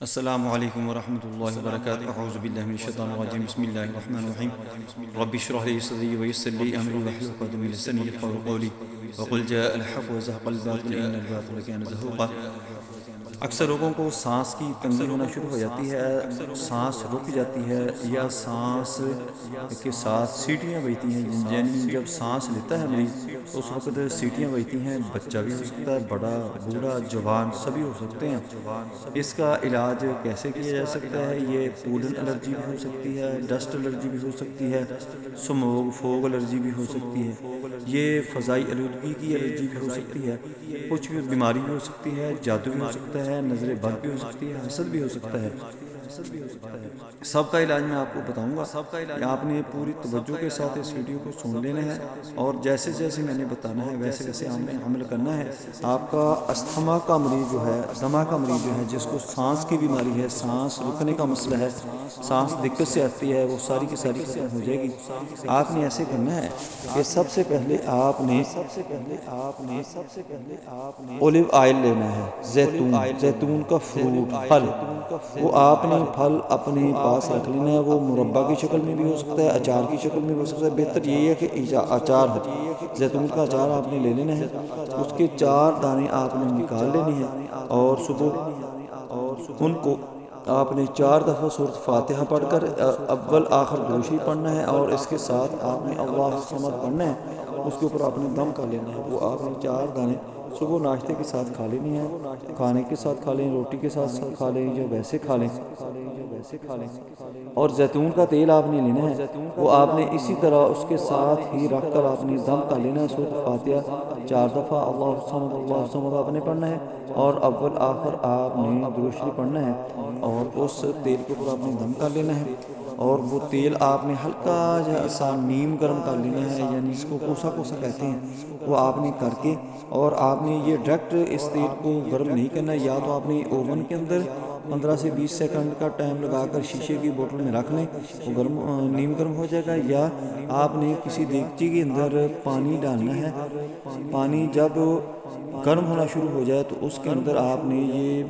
السلام علیکم ورحمۃ اللہ وبرکاتہ اعوذ باللہ من الشیطان الرجیم بسم اللہ الرحمن الرحیم رب اشرح لي صدری ويسر لي امری واحلل عقدۃ من لسانی یفقهوا قولی وقل جاء الحق وزهق الباطل ان الباطل كان زهوقا۔ اکثر لوگوں کو سانس کی تنگی ہونا شروع ہو جاتی ہے، سانس رک جاتی ہے یا سانس کے ساتھ سیٹیاں بجتی ہیں، یعنی جب سانس لیتا ہے مریض تو اس وقت سیٹیاں بجتی ہیں۔ بچہ بھی ہو سکتا ہے، بڑا بوڑھا جوان سبھی ہو سکتے ہیں۔ اس کا علاج کیسے کیا جا سکتا ہے؟ یہ پولن الرجی بھی ہو سکتی ہے، ڈسٹ الرجی بھی ہو سکتی ہے، سموگ فوگ الرجی بھی ہو سکتی ہے، یہ فضائی آلودگی کی الرجی بھی ہو سکتی ہے، کچھ بھی بیماری بھی ہو سکتی ہے، جادو بھی ہو سکتا ہے، نظر بد بھی ہو سکتی ہے، حسد بھی ہو سکتا ہے۔ سب کا علاج میں آپ کو بتاؤں گا کہ آپ نے پوری توجہ کے ساتھ اس ویڈیو کو سن لینا ہے اور جیسے جیسے میں نے بتانا ہے ویسے ویسے آپ نے عمل کرنا ہے۔ آپ کا استھما کا مریض جو ہے، دمہ کا مریض جو ہے، جس کو سانس کی بیماری ہے، سانس رکنے کا مسئلہ ہے، سانس دقت سے آتی ہے، وہ ساری کی ساری ختم ہو جائے گی۔ آپ نے ایسے کرنا ہے کہ سب سے پہلے آپ نے اولیو آئل لینا ہے، زیتون کا فروٹ پھل، وہ آپ نے پھل اپنے پاس رکھ لینا ہے۔ وہ مربع کی شکل میں بھی ہو سکتا ہے، اچار کی شکل میں بھی ہو سکتا ہے، بہتر یہی ہے کہ اچار ہو، زیتون کا اچار آپ نے لے لینا ہے۔ اس کے 4 دانے آپ نے نکال لینے ہیں اور صبح ان کو آپ نے 4 دفعہ سورۃ فاتحہ پڑھ کر اول آخر دروشی پڑھنا ہے اور اس کے ساتھ آپ نے اللہ الصمد پڑھنا ہے۔ اس کے اوپر آپ نے دم کر لینا ہے۔ وہ آپ نے 4 دانے صبح ناشتے کے ساتھ کھا لینے ہیں، کھانے کے ساتھ کھا لیں، روٹی کے ساتھ کھا لیں یا ویسے کھا لیں۔ اور زیتون کا تیل آپ نے لینا ہے، وہ آپ نے اسی طرح اس کے ساتھ ہی رکھ کر آپ نے دم کر لینا ہے۔ سورۃ فاتحہ 4 دفعہ اللہ الصمد آپ نے پڑھنا ہے اور اول آخر آپ نے درود شریف پڑھنا ہے اور اس تیل کے اوپر آپ نے دم کر لینا ہے۔ اور وہ تیل آپ نے ہلکا سا نیم گرم کر لینا ہے، یعنی جس کو کوسا کوسا کہتے ہیں، وہ آپ نے کر کے اور آپ نے یہ ڈائریکٹ اس تیل کو گرم نہیں کرنا ہے، یا تو آپ نے اوون کے اندر 15 سے 20 سیکنڈ کا ٹائم لگا کر شیشے کی بوتل میں رکھ لیں، وہ گرم نیم گرم ہو جائے گا، یا آپ نے کسی دیگچی کے اندر پانی ڈالنا ہے۔ پانی جب گرم ہونا شروع ہو جائے تو اس کے اندر آپ نے یہ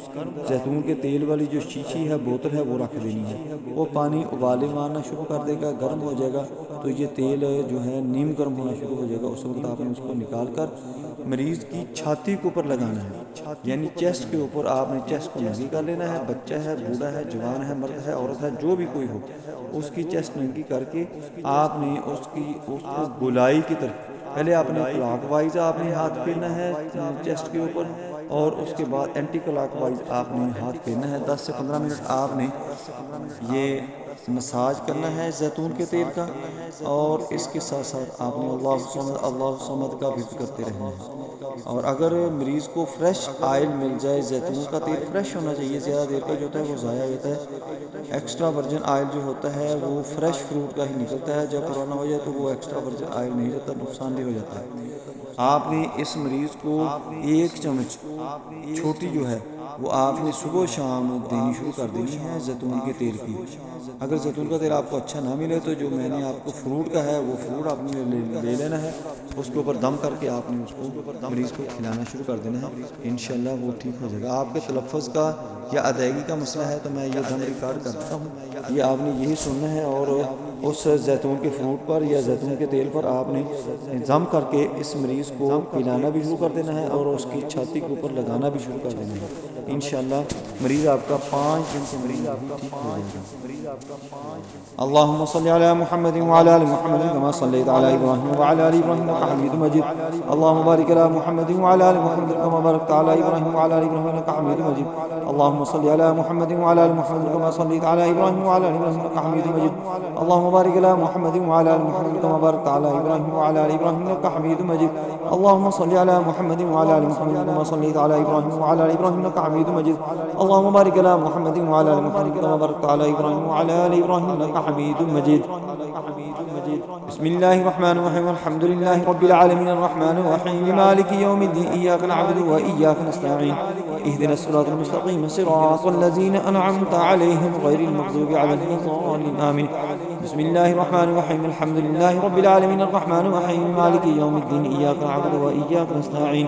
زیتون کے تیل والی جو شیشی ہے، بوتل ہے، وہ رکھ دینی ہے۔ وہ پانی ابالے مارنا شروع کر دے گا، گرم ہو جائے گا تو یہ تیل جو ہے نیم گرم ہونا شروع ہو جائے گا۔ اس وقت آپ نے اس کو نکال کر مریض کی چھاتی کے اوپر لگانا ہے، یعنی چیسٹ کے اوپر آپ نے چیسٹ کو ننگی کر لینا ہے۔ بچہ ہے، بوڑھا ہے، جوان ہے، مرد ہے، عورت ہے، جو بھی کوئی ہو، اس کی چیسٹ ننگی کر کے آپ نے اس کو گولائی کی طرف پہلے آپ نے کلاک وائز آپ نے ہاتھ پھیرنا ہے چیسٹ کے اوپر، اور اس کے بعد اینٹی کلاک وائز آپ نے ہاتھ پھیرنا ہے۔ 10 سے 15 منٹ آپ نے یہ مساج کرنا ہے زیتون کے تیل کا، اور اس کے ساتھ ساتھ آپ نے اللہ الصمد کا ورد کرتے رہنا ہے۔ اور اگر مریض کو فریش آئل مل جائے، زیتون کا تیل فریش ہونا چاہیے، زیادہ دیر کا جو ہوتا ہے وہ ضائع ہو جاتا ہے۔ ایکسٹرا ورجن آئل جو ہوتا ہے وہ فریش فروٹ کا ہی نکلتا ہے، جب پرانا ہو جائے تو وہ ایکسٹرا ورجن آئل نہیں رہتا، نقصان دہ ہو جاتا ہے۔ آپ نے اس مریض کو 1 چمچ چھوٹی جو ہے وہ آپ نے صبح و شام دینی شروع کر دینی ہے زیتون کے تیل کی۔ اگر زیتون کا تیل آپ کو اچھا نہ ملے تو جو میں نے آپ کو فروٹ کا ہے وہ فروٹ آپ نے لے لینا ہے، اس کے اوپر دم کر کے آپ نے اس کو مریض کو کھلانا شروع کر دینا ہے، انشاءاللہ وہ ٹھیک ہو جائے گا۔ آپ کے تلفظ کا یا ادائیگی کا مسئلہ ہے تو میں یہ دم ریکارڈ کرتا ہوں، یہ آپ نے یہی سننا ہے، اور اس زیتون کے فروٹ پر یا زیتون کے تیل پر آپ نے دم کر کے اس مریض کو پلانا بھی شروع کر دینا ہے اور اس کی چھاتی کے اوپر لگانا بھی شروع کر دینا ہے۔ انشاءاللہ مریض آپ کا 5 دن کے اندر ٹھیک ہو جائے گا۔ اللهم صل على محمد وعلى ال محمد كما صليت على ابراهيم وعلى ال ابراهيم انك حميد مجيد. اللهم بارك على محمد وعلى ال محمد كما باركت على ابراهيم وعلى ال ابراهيم انك حميد مجيد. اللهم صل على محمد وعلى ال محمد كما صليت على ابراهيم وعلى ال ابراهيم انك حميد مجيد. اللهم بارك على محمد وعلى ال محمد كما باركت على ابراهيم وعلى ال ابراهيم انك حميد مجيد. اللهم صل على محمد وعلى ال محمد كما صليت على ابراهيم وعلى ال ابراهيم انك حميد مجيد. اللهم بارك على محمد وعلى ال محمد كما باركت على ابراهيم وعلى ال ابراهيم انك حميد مجيد. بسم الله الرحمن الرحيم. الحمد لله رب العالمين الرحمن الرحيم مالك يوم الدين. إياك نعبد وإياك نستعين. اهدنا الصراط المستقيم صراط الذين أنعمت عليهم غير المغضوب عليهم ولا الضالين آمين. بسم الله الرحمن الرحيم. الحمد لله رب العالمين الرحمن الرحيم مالك يوم الدين. إياك نعبد وإياك نستعين.